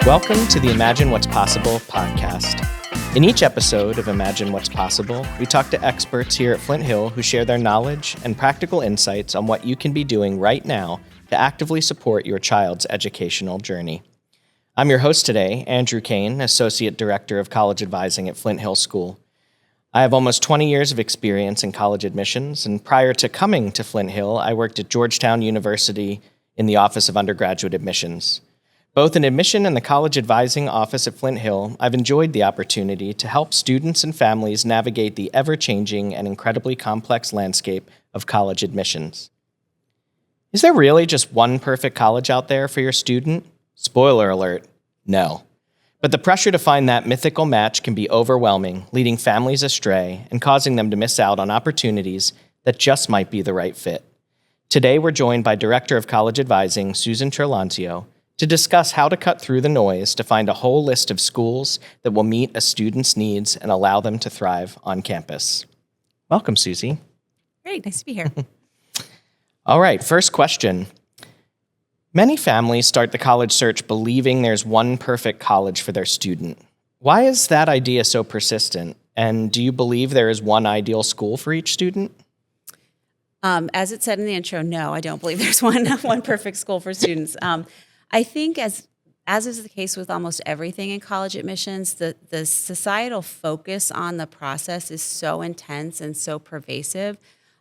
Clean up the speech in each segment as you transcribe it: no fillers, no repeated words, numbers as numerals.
Welcome to the Imagine What's Possible podcast. In each episode of Imagine What's Possible, we talk to experts here at Flint Hill who share their knowledge and practical insights on what you can be doing right now to actively support your child's educational journey. I'm your host today, Andrew Kane, Associate Director of College Advising at Flint Hill School. I have almost 20 years of experience in college admissions, and prior to coming to Flint Hill, I worked at Georgetown University in the Office of Undergraduate Admissions. Both in admission and the college advising office at Flint Hill, I've enjoyed the opportunity to help students and families navigate the ever-changing and incredibly complex landscape of college admissions. Is there really just one perfect college out there for your student? Spoiler alert, no. But the pressure to find that mythical match can be overwhelming, leading families astray and causing them to miss out on opportunities that just might be the right fit. Today, we're joined by Director of College Advising, Suzy Chiarolanzio, to discuss how to cut through the noise to find a whole list of schools that will meet a student's needs and allow them to thrive on campus. Welcome, Suzy. Great, nice to be here. All right, first question. Many families start the college search believing there's one perfect college for their student. Why is that idea so persistent? And do you believe there is one ideal school for each student? As it said in the intro, no, I don't believe there's one perfect school for students. I think as is the case with almost everything in college admissions, the societal focus on the process is so intense and so pervasive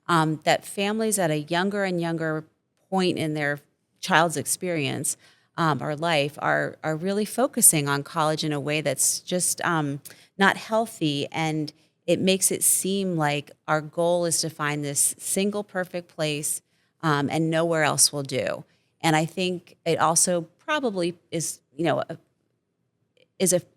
that families at a younger and younger point in their child's experience or life are really focusing on college in a way that's just not healthy, and it makes it seem like our goal is to find this single perfect place and nowhere else will do. And I think it also probably is,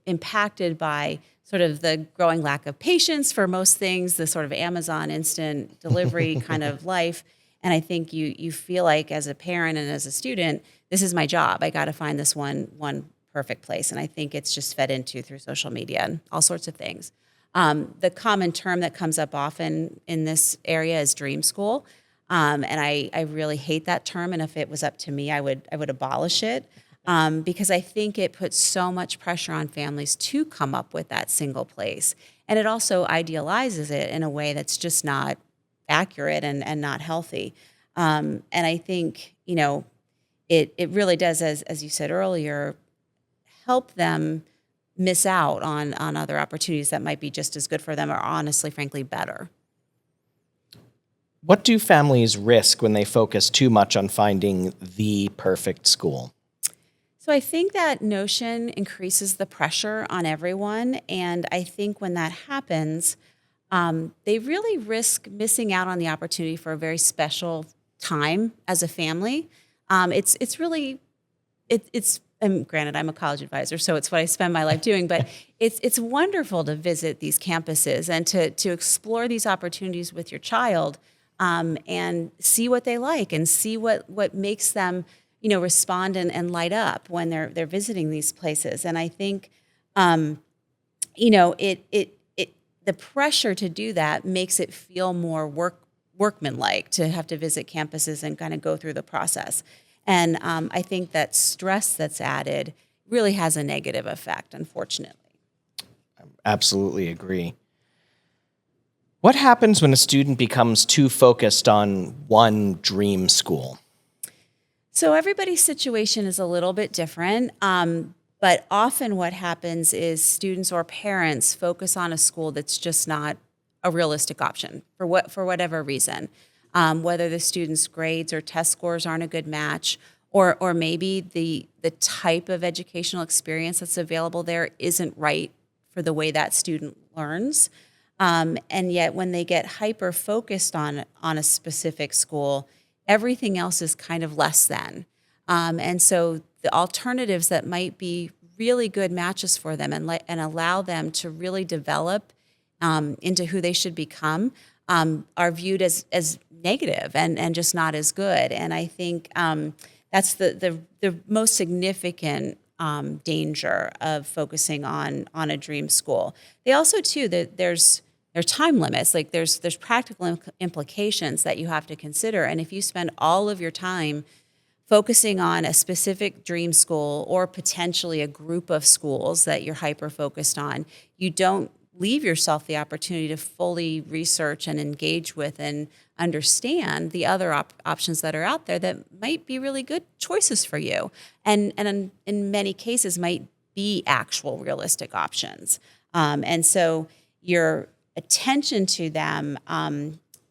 impacted by sort of the growing lack of patience for most things, the sort of Amazon instant delivery kind of life. And I think you feel like as a parent and as a student, this is my job. I got to find this one perfect place. And I think it's just fed into through social media and all sorts of things. The common term that comes up often in this area is DreamSchool. And I really hate that term. And if it was up to me, I would abolish it because I think it puts so much pressure on families to come up with that single place. And it also idealizes it in a way that's just not accurate and not healthy. And I think, it really does, as you said earlier, help them miss out on other opportunities that might be just as good for them or honestly, frankly, better. What do families risk when they focus too much on finding the perfect school? So I think that notion increases the pressure on everyone. And I think when that happens, they really risk missing out on the opportunity for a very special time as a family. And granted, I'm a college advisor, so it's what I spend my life doing, but it's wonderful to visit these campuses and to explore these opportunities with your child. And see what they like and see what makes them, respond and light up when they're visiting these places. And I think, the pressure to do that makes it feel more workmanlike to have to visit campuses and kind of go through the process. And I think that stress that's added really has a negative effect, unfortunately. I absolutely agree. What happens when a student becomes too focused on one dream school? So everybody's situation is a little bit different, but often what happens is students or parents focus on a school that's just not a realistic option for whatever reason, whether the student's grades or test scores aren't a good match, or maybe the type of educational experience that's available there isn't right for the way that student learns. And yet when they get hyper-focused on a specific school, everything else is kind of less than. And so the alternatives that might be really good matches for them and allow them to really develop into who they should become are viewed as negative and just not as good. And I think that's the most significant danger of focusing on a dream school. They also, too, that there's time limits. Like there's practical implications that you have to consider. And if you spend all of your time focusing on a specific dream school or potentially a group of schools that you're hyper-focused on, you don't leave yourself the opportunity to fully research and engage with and understand the other options that are out there that might be really good choices for you, and in many cases might be actual realistic options. And so your attention to them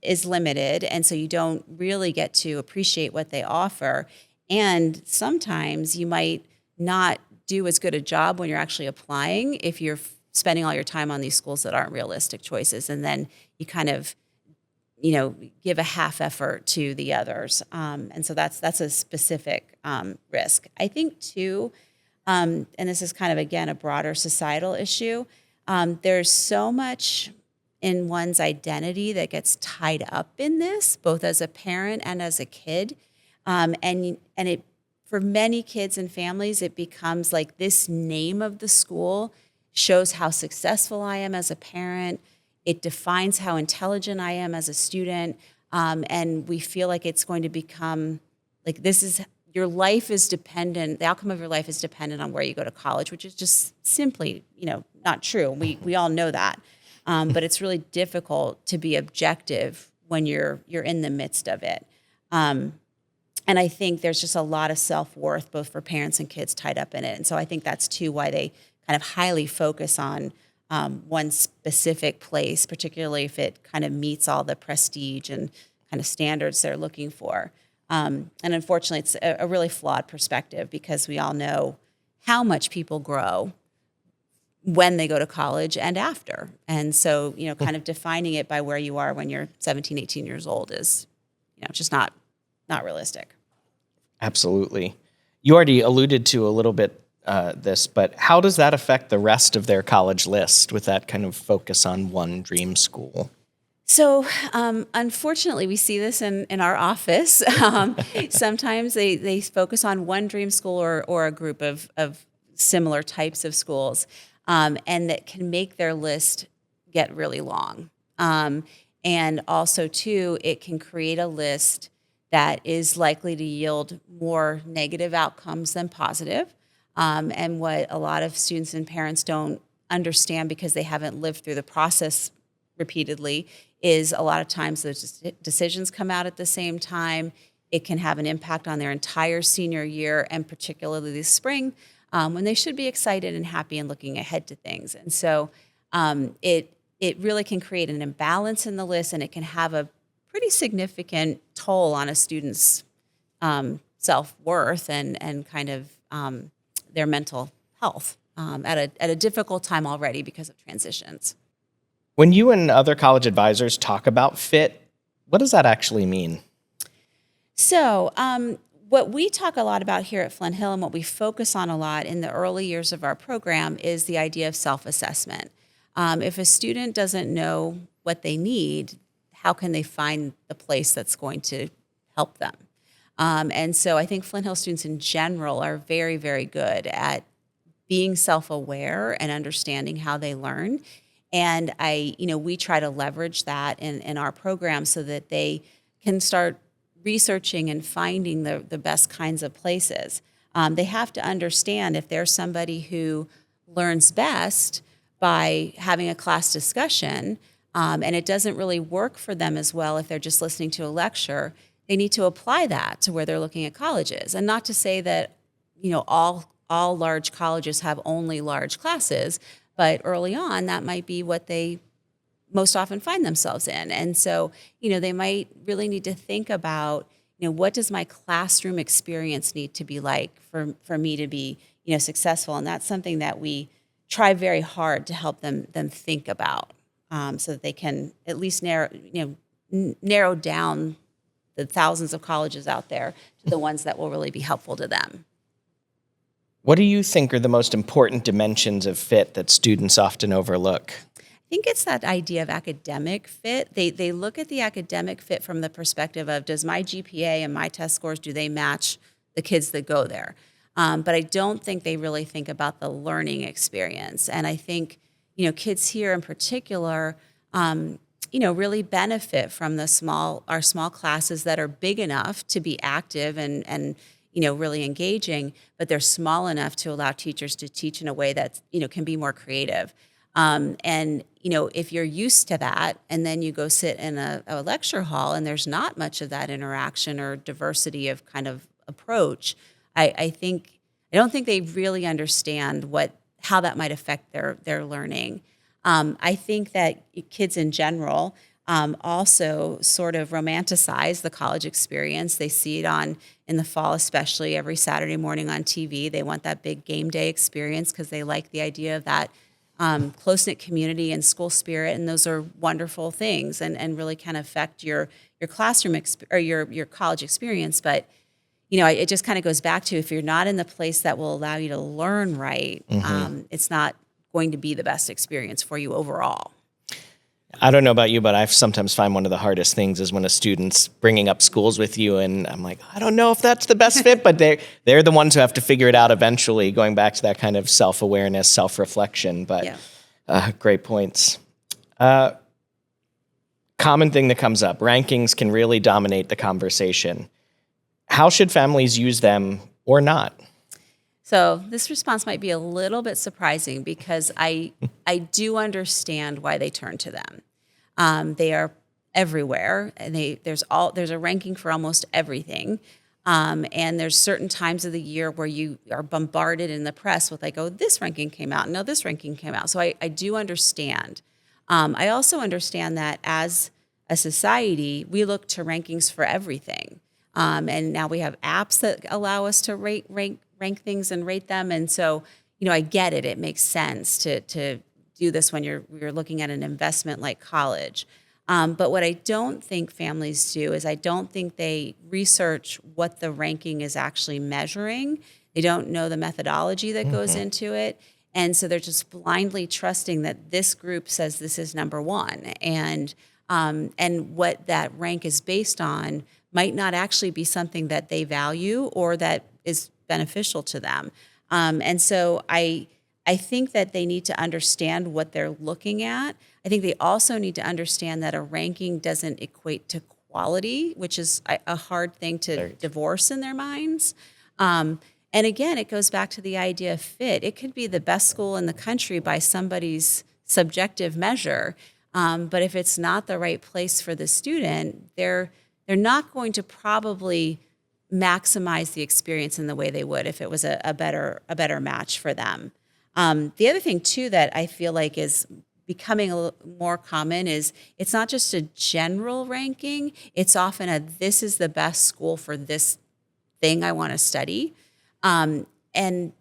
is limited, and so you don't really get to appreciate what they offer. And sometimes you might not do as good a job when you're actually applying if you're spending all your time on these schools that aren't realistic choices, and then you kind of, give a half effort to the others. And so that's a specific risk. I think too, and this is kind of, again, a broader societal issue, there's so much in one's identity that gets tied up in this, both as a parent and as a kid. And it, for many kids and families, it becomes like this name of the school shows how successful I am as a parent. It defines how intelligent I am as a student. And we feel like it's going to become like your life is dependent, the outcome of your life is dependent on where you go to college, which is just simply, not true. We all know that. But it's really difficult to be objective when you're in the midst of it. And I think there's just a lot of self-worth, both for parents and kids, tied up in it. And so I think that's too why they kind of highly focus on one specific place, particularly if it kind of meets all the prestige and kind of standards they're looking for. And unfortunately, it's a really flawed perspective, because we all know how much people grow when they go to college and after. And so, kind of defining it by where you are when you're 17, 18 years old is, just not realistic. Absolutely. You already alluded to a little bit this, but how does that affect the rest of their college list with that kind of focus on one dream school? So, unfortunately, we see this in our office. Sometimes they focus on one dream school or a group of similar types of schools, and that can make their list get really long. And also, too, it can create a list that is likely to yield more negative outcomes than positive. And what a lot of students and parents don't understand, because they haven't lived through the process repeatedly, is a lot of times those decisions come out at the same time. It can have an impact on their entire senior year, and particularly this spring, when they should be excited and happy and looking ahead to things. And so it really can create an imbalance in the list, and it can have a pretty significant toll on a student's self-worth and kind of their mental health at a difficult time already because of transitions. When you and other college advisors talk about fit, what does that actually mean? So what we talk a lot about here at Flint Hill, and what we focus on a lot in the early years of our program, is the idea of self-assessment. If a student doesn't know what they need, how can they find the place that's going to help them? And so I think Flint Hill students in general are very, very good at being self-aware and understanding how they learn. And we try to leverage that in our program so that they can start researching and finding the best kinds of places. They have to understand, if there's somebody who learns best by having a class discussion, and it doesn't really work for them as well if they're just listening to a lecture, they need to apply that to where they're looking at colleges. And not to say that, all large colleges have only large classes, but early on, that might be what they most often find themselves in. And so, they might really need to think about, what does my classroom experience need to be like for me to be, successful? And that's something that we try very hard to help them think about, so that they can at least narrow down the thousands of colleges out there to the ones that will really be helpful to them. What do you think are the most important dimensions of fit that students often overlook? I think it's that idea of academic fit. They look at the academic fit from the perspective of, does my GPA and my test scores, do they match the kids that go there? But I don't think they really think about the learning experience. And I think, kids here in particular, really benefit from our small classes that are big enough to be active and really engaging, but they're small enough to allow teachers to teach in a way that, can be more creative. And if you're used to that and then you go sit in a lecture hall and there's not much of that interaction or diversity of kind of approach, I don't think they really understand how that might affect their learning. I think that kids in general also sort of romanticize the college experience. They see it in the fall, especially every Saturday morning on TV. They want that big game day experience because they like the idea of that close-knit community and school spirit, and those are wonderful things and really can affect your classroom or your college experience. But it just kind of goes back to, if you're not in the place that will allow you to learn right, it's not going to be the best experience for you overall. I don't know about you, but I sometimes find one of the hardest things is when a student's bringing up schools with you, and I'm like, I don't know if that's the best fit, but they're the ones who have to figure it out eventually, going back to that kind of self-awareness, self-reflection. But great points. Common thing that comes up, rankings can really dominate the conversation. How should families use them or not? So this response might be a little bit surprising because I do understand why they turn to them. They are everywhere, and there's a ranking for almost everything. And there's certain times of the year where you are bombarded in the press with like, oh, this ranking came out, no, this ranking came out. So I do understand. I also understand that as a society, we look to rankings for everything. And now we have apps that allow us to rank things and rate them. And so, I get it. It makes sense to do this when you're looking at an investment like college. But what I don't think families do is I don't think they research what the ranking is actually measuring. They don't know the methodology that goes into it. And so they're just blindly trusting that this group says this is number one. And what that rank is based on might not actually be something that they value or that is beneficial to them. And so I think that they need to understand what they're looking at. I think they also need to understand that a ranking doesn't equate to quality, which is a hard thing to divorce in their minds. And again, it goes back to the idea of fit. It could be the best school in the country by somebody's subjective measure. But if it's not the right place for the student, they're not going to probably maximize the experience in the way they would if it was a better match for them. The other thing too that I feel like is becoming a little more common is it's not just a general ranking. It's often this is the best school for this thing I want to study. And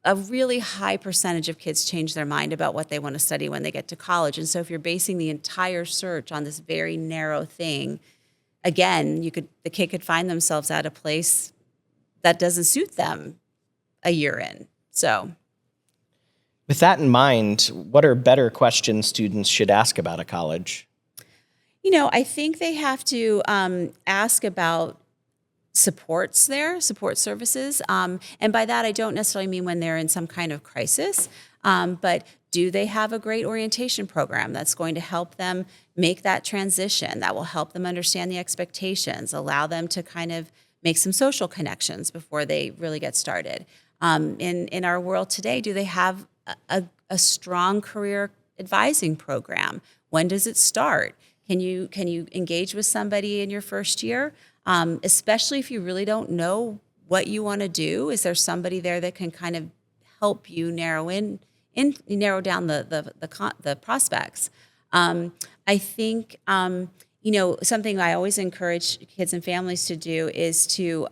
a really high percentage of kids change their mind about what they want to study when they get to college. And so if you're basing the entire search on this very narrow thing, again, the kid could find themselves at a place that doesn't suit them a year in. So, with that in mind, what are better questions students should ask about a college? I think they have to ask about support services. And by that, I don't necessarily mean when they're in some kind of crisis, but do they have a great orientation program that's going to help them make that transition, that will help them understand the expectations, allow them to kind of make some social connections before they really get started? In our world today, do they have a strong career advising program? When does it start? Can you engage with somebody in your first year? Especially if you really don't know what you want to do, is there somebody there that can kind of help you narrow down the prospects? I think something I always encourage kids and families to do is to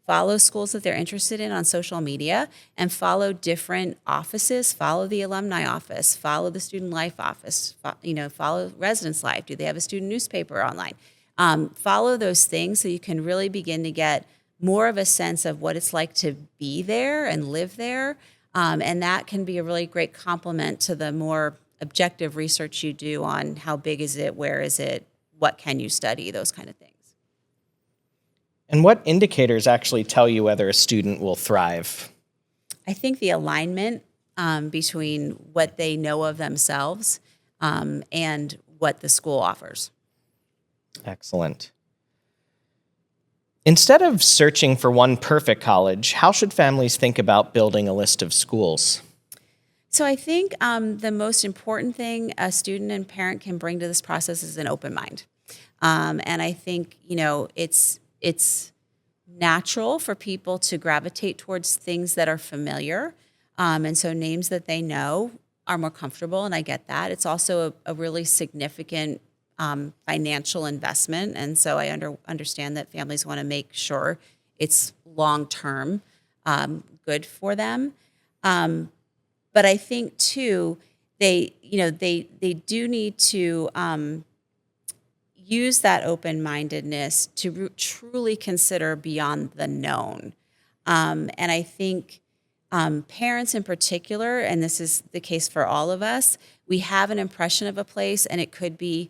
follow schools that they're interested in on social media and follow different offices. Follow the alumni office, follow the student life office, follow residence life. Do they have a student newspaper online? Follow those things so you can really begin to get more of a sense of what it's like to be there and live there. And that can be a really great complement to the more objective research you do on how big is it, where is it, what can you study, those kind of things. And what indicators actually tell you whether a student will thrive? I think the alignment between what they know of themselves and what the school offers. Excellent. Instead of searching for one perfect college, how should families think about building a list of schools? So I think the most important thing a student and parent can bring to this process is an open mind. And I think, it's natural for people to gravitate towards things that are familiar. And so names that they know are more comfortable, and I get that. It's also a really significant financial investment. And so I understand that families want to make sure it's long-term good for them. But I think too, they do need to use that open-mindedness to truly consider beyond the known. And I think parents in particular, and this is the case for all of us, we have an impression of a place, and it could be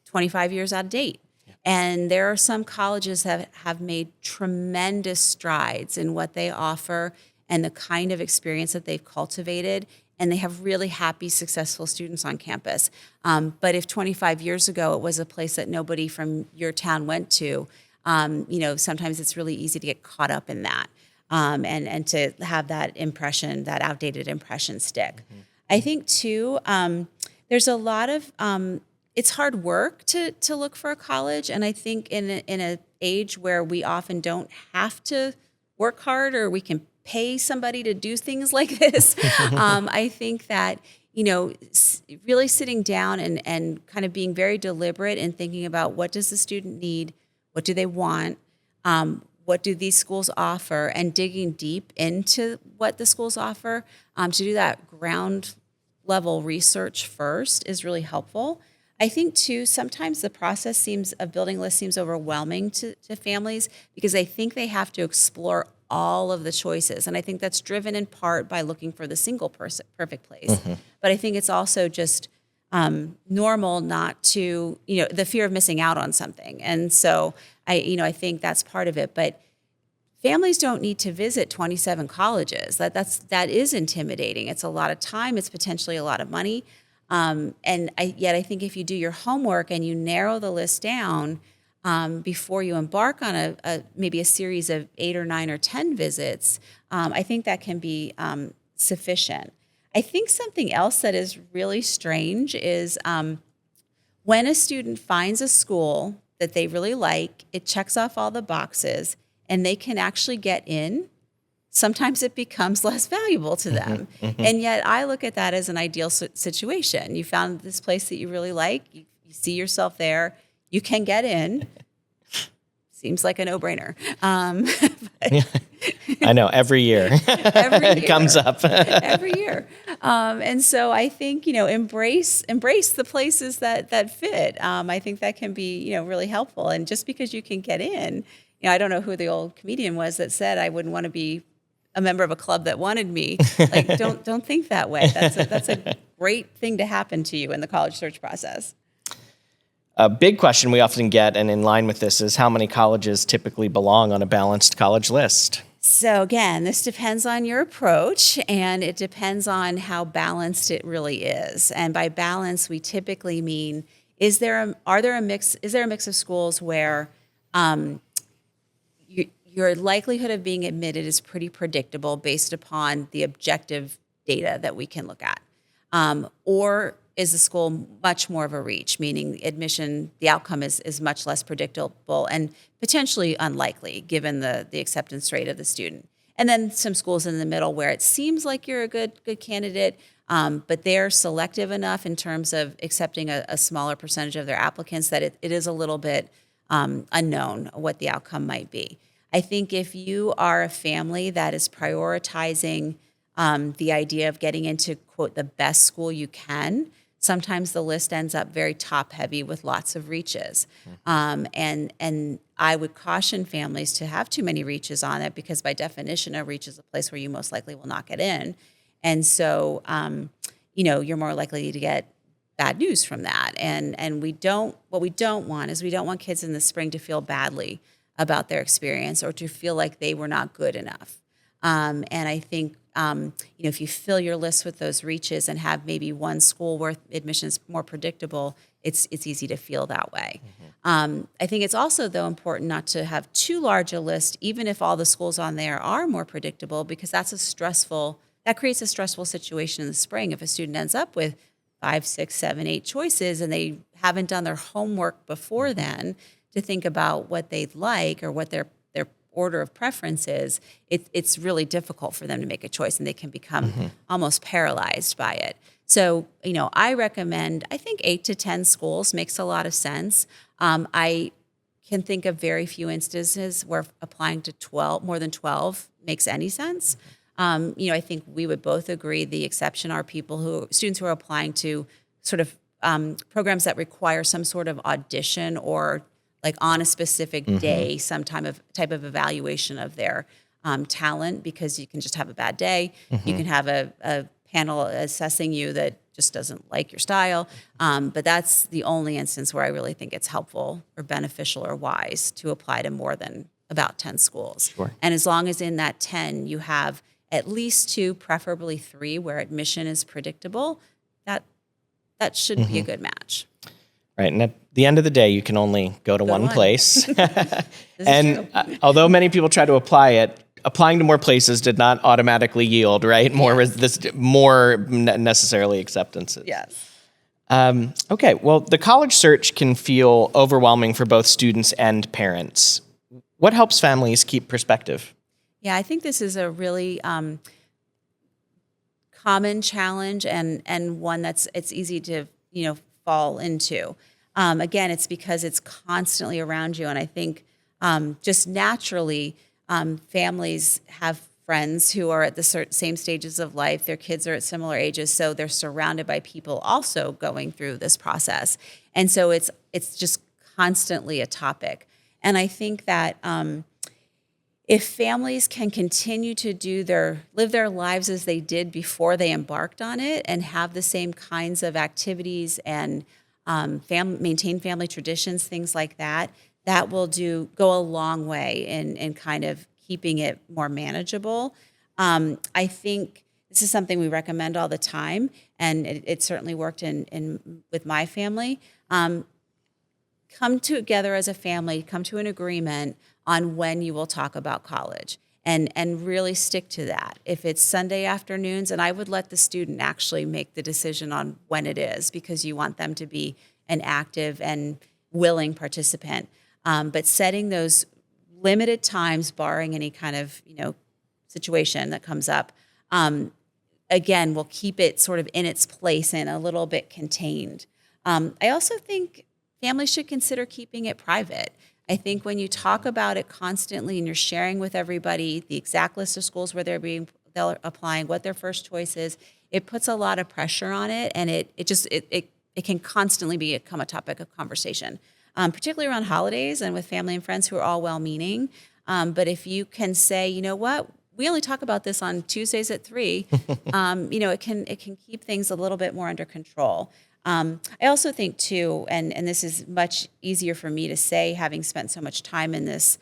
25 years out of date. Yeah. And there are some colleges that have made tremendous strides in what they offer and the kind of experience that they've cultivated, and they have really happy, successful students on campus. But if 25 years ago it was a place that nobody from your town went to, sometimes it's really easy to get caught up in that and to have that impression, that outdated impression stick. Mm-hmm. I think too, there's a lot of it's hard work to look for a college, and I think in an age where we often don't have to work hard, or we can pay somebody to do things like this, I think that really sitting down and kind of being very deliberate and thinking about what does the student need, what do they want, what do these schools offer, and digging deep into what the schools offer to do that ground level research first is really helpful. I think too, sometimes the process of building a list seems overwhelming to families because they think they have to explore all of the choices. And I think that's driven in part by looking for the single perfect place. Mm-hmm. But I think it's also just normal not to, the fear of missing out on something. And so I think that's part of it. But families don't need to visit 27 colleges. That is intimidating. It's a lot of time. It's potentially a lot of money. Yet I think if you do your homework and you narrow the list down before you embark on maybe a series of 8 or 9 or 10 visits, I think that can be sufficient. I think something else that is really strange is when a student finds a school that they really like, it checks off all the boxes, and they can actually get in, sometimes it becomes less valuable to them. Mm-hmm, mm-hmm. And yet I look at that as an ideal situation. You found this place that you really like, you see yourself there, you can get in. Seems like a no-brainer. I know, every year. It comes up. Every year. And so I think, embrace the places that fit. I think that can be, really helpful. And just because you can get in, I don't know who the old comedian was that said I wouldn't want to be a member of a club that wanted me. Like, don't think that way. That's a great thing to happen to you in the college search process. A big question we often get, and in line with this, is how many colleges typically belong on a balanced college list? So again, this depends on your approach, and it depends on how balanced it really is. And by balance, we typically mean, is there a mix of schools where your likelihood of being admitted is pretty predictable based upon the objective data that we can look at? Or is the school much more of a reach, meaning admission, the outcome is much less predictable and potentially unlikely given the acceptance rate of the student? And then some schools in the middle where it seems like you're a good candidate, but they're selective enough in terms of accepting a smaller percentage of their applicants that it is a little bit unknown what the outcome might be. I think if you are a family that is prioritizing the idea of getting into, quote, the best school you can, sometimes the list ends up very top heavy with lots of reaches. And I would caution families to have too many reaches on it because by definition, a reach is a place where you most likely will not get in. And so, you're more likely to get bad news from that. And what we don't want is we don't want kids in the spring to feel badly about their experience or to feel like they were not good enough. And I think, if you fill your list with those reaches and have maybe one school where admissions more predictable, it's easy to feel that way. I think it's also, though, important not to have too large a list, even if all the schools on there are more predictable, because that creates a stressful situation in the spring. If a student ends up with 5, 6, 7, 8 choices and they haven't done their homework before then to think about what they'd like or what their order of preference is, it's really difficult for them to make a choice, and they can become almost paralyzed by it. So, I recommend, I think 8 to 10 schools makes a lot of sense. I can think of very few instances where applying to more than 12 makes any sense. I think we would both agree the exception are students who are applying to sort of programs that require some sort of audition or like on a specific day, some type of evaluation of their talent, because you can just have a bad day. You can have a panel assessing you that just doesn't like your style. But that's the only instance where I really think it's helpful or beneficial or wise to apply to more than about 10 schools. Sure. And as long as in that 10 you have at least 2, preferably 3, where admission is predictable, that should be a good match. Right. And at the end of the day, you can only go to one place. And although many people try to apply it, applying to more places did not automatically yield, right? More necessarily acceptances. Yes. Okay. Well, the college search can feel overwhelming for both students and parents. What helps families keep perspective? Yeah, I think this is a really common challenge and one it's easy to fall into. Again, it's because it's constantly around you, and I think just naturally, families have friends who are at the same stages of life. Their kids are at similar ages, so they're surrounded by people also going through this process, and so it's just constantly a topic. And I think that if families can continue to live their lives as they did before they embarked on it, and have the same kinds of activities and maintain family traditions, things like that, that will go a long way in kind of keeping it more manageable. I think this is something we recommend all the time, and it certainly worked with my family. Come together as a family, come to an agreement on when you will talk about college, and really stick to that. If it's Sunday afternoons, and I would let the student actually make the decision on when it is, because you want them to be an active and willing participant. But setting those limited times, barring any kind of situation that comes up, again, will keep it sort of in its place and a little bit contained. I also think families should consider keeping it private. I think when you talk about it constantly and you're sharing with everybody the exact list of schools where they're applying, what their first choice is, it puts a lot of pressure on it, and it can constantly become a topic of conversation, particularly around holidays and with family and friends who are all well-meaning. But if you can say, you know what, we only talk about this on Tuesdays at 3, it can keep things a little bit more under control. I also think too, and this is much easier for me to say, having spent so much time in this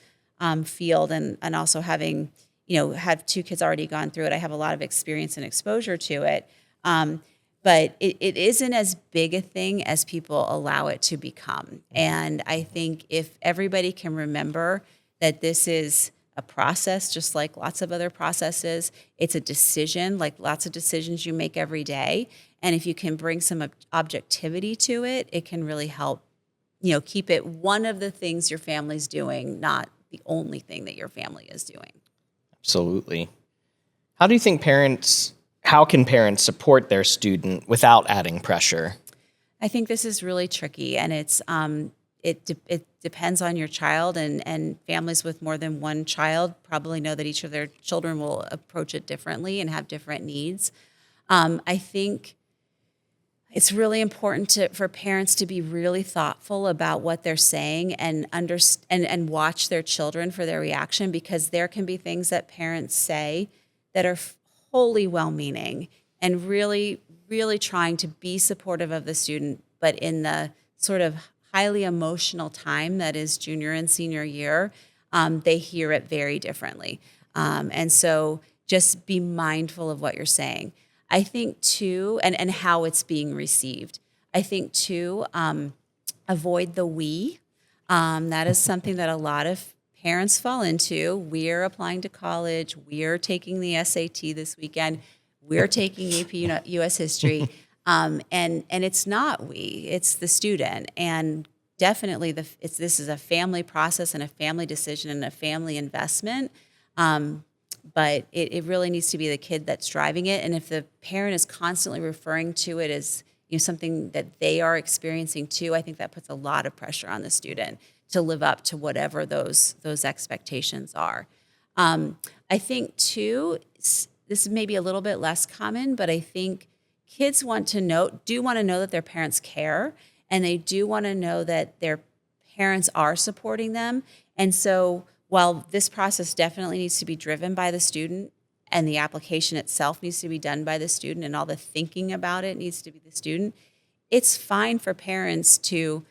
field, and also having had 2 kids already gone through it, I have a lot of experience and exposure to it. But it isn't as big a thing as people allow it to become. And I think if everybody can remember that this is a process, just like lots of other processes, it's a decision, like lots of decisions you make every day. And if you can bring some objectivity to it, it can really help, keep it one of the things your family's doing, not the only thing that your family is doing. Absolutely. How can parents support their student without adding pressure? I think this is really tricky, and it depends on your child, and families with more than one child probably know that each of their children will approach it differently and have different needs. I think it's really important for parents to be really thoughtful about what they're saying and and watch their children for their reaction, because there can be things that parents say that are wholly well-meaning and really, really trying to be supportive of the student, but in the sort of highly emotional time that is junior and senior year, they hear it very differently. And so just be mindful of what you're saying. I think too, and how it's being received. I think too, avoid the we. That is something that a lot of parents fall into. We're applying to college. We're taking the SAT this weekend. We're taking AP U.S. history. And it's not we, it's the student. And definitely this is a family process and a family decision and a family investment. But it really needs to be the kid that's driving it. And if the parent is constantly referring to it as something that they are experiencing too, I think that puts a lot of pressure on the student to live up to whatever those expectations are. I think too, this may be a little bit less common, but I think kids do want to know that their parents care, and they do want to know that their parents are supporting them. And so while this process definitely needs to be driven by the student and the application itself needs to be done by the student and all the thinking about it needs to be the student, it's fine for parents to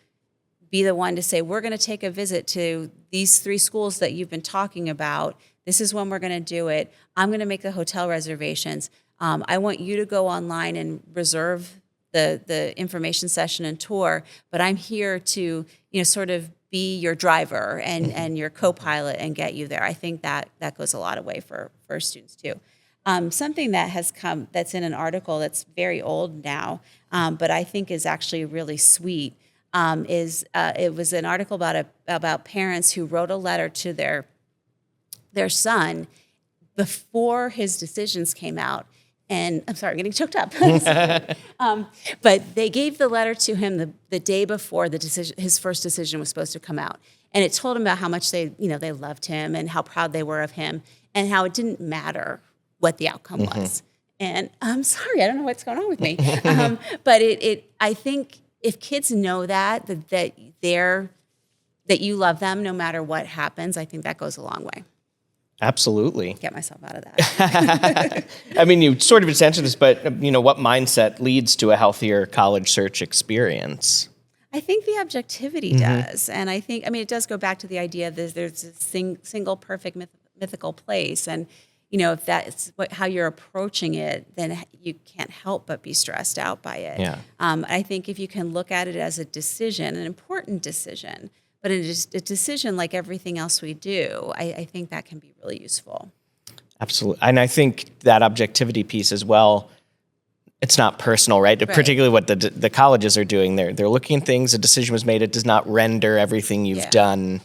be the one to say, we're going to take a visit to these 3 schools that you've been talking about. This is when we're going to do it. I'm going to make the hotel reservations. I want you to go online and reserve the information session and tour, but I'm here to, sort of be your driver and your co-pilot and get you there. I think that goes a lot of way for students too. Something that has come, that's in an article that's very old now, but I think is actually really sweet, it was an article about parents who wrote a letter to their son before his decisions came out. And I'm sorry, I'm getting choked up. But they gave the letter to him the day before his first decision was supposed to come out. And it told him about how much they loved him and how proud they were of him and how it didn't matter what the outcome was. And I'm sorry, I don't know what's going on with me. But I think if kids know that you love them no matter what happens, I think that goes a long way. Absolutely. Get myself out of that. I mean, you sort of just answered this, but what mindset leads to a healthier college search experience? I think the objectivity does. And I think, it does go back to the idea that there's a single perfect mythical place. And, if that's how you're approaching it, then you can't help but be stressed out by it. Yeah. I think if you can look at it as a decision, an important decision, but it is a decision like everything else we do, I think that can be really useful. Absolutely. And I think that objectivity piece as well, it's not personal, right? Particularly what the colleges are doing. They're looking at things, a decision was made, it does not render everything you've done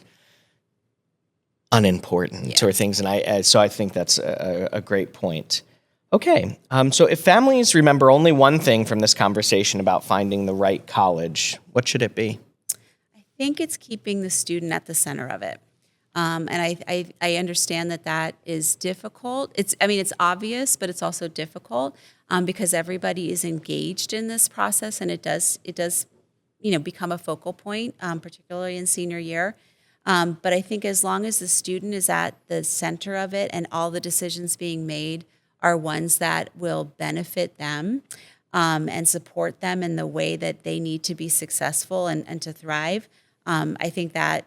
unimportant or things. And so I think that's a great point. Okay. So if families remember only one thing from this conversation about finding the right college, what should it be? I think it's keeping the student at the center of it. And I understand that is difficult. It's obvious, but it's also difficult because everybody is engaged in this process, and it does become a focal point, particularly in senior year. But I think as long as the student is at the center of it and all the decisions being made are ones that will benefit them and support them in the way that they need to be successful and to thrive, I think that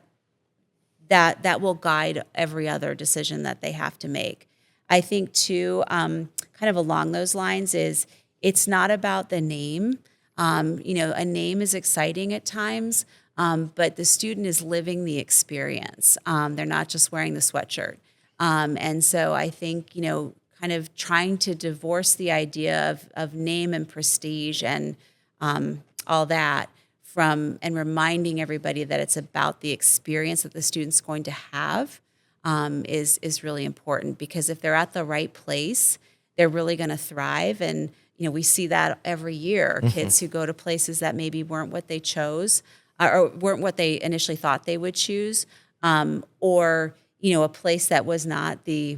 will guide every other decision that they have to make. I think too, kind of along those lines it's not about the name. A name is exciting at times, but the student is living the experience. They're not just wearing the sweatshirt. And so I think, kind of trying to divorce the idea of name and prestige and all that and reminding everybody that it's about the experience that the student's going to have is really important, because if they're at the right place, they're really going to thrive. And, we see that every year, kids who go to places that maybe weren't what they chose or weren't what they initially thought they would choose, or, a place that was not the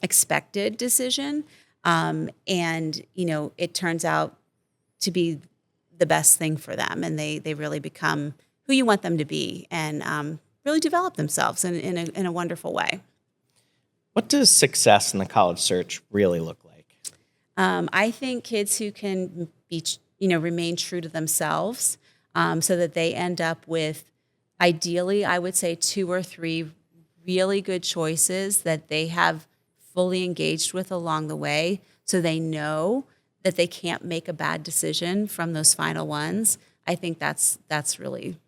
expected decision. And, it turns out to be the best thing for them, and they really become who you want them to be and really develop themselves in a wonderful way. What does success in the college search really look like? I think kids who can remain true to themselves, so that they end up with, ideally, I would say 2 or 3 really good choices that they have fully engaged with along the way, so they know that they can't make a bad decision from those final ones, I think that's really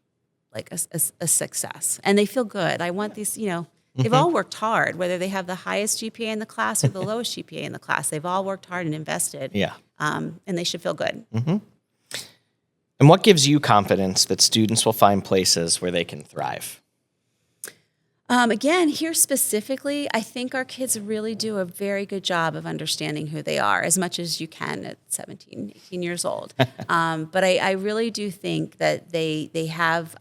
like a success. And they feel good. I want these, they've all worked hard, whether they have the highest GPA in the class or the lowest GPA in the class. They've all worked hard and invested. Yeah. And they should feel good. And what gives you confidence that students will find places where they can thrive? Again, here specifically, I think our kids really do a very good job of understanding who they are as much as you can at 17, 18 years old. But I really do think that they have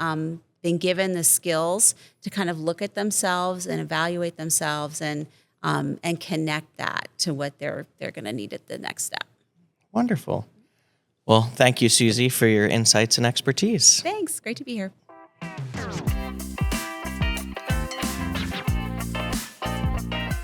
been given the skills to kind of look at themselves and evaluate themselves and connect that to what they're going to need at the next step. Wonderful. Well, thank you, Suzy, for your insights and expertise. Thanks. Great to be here.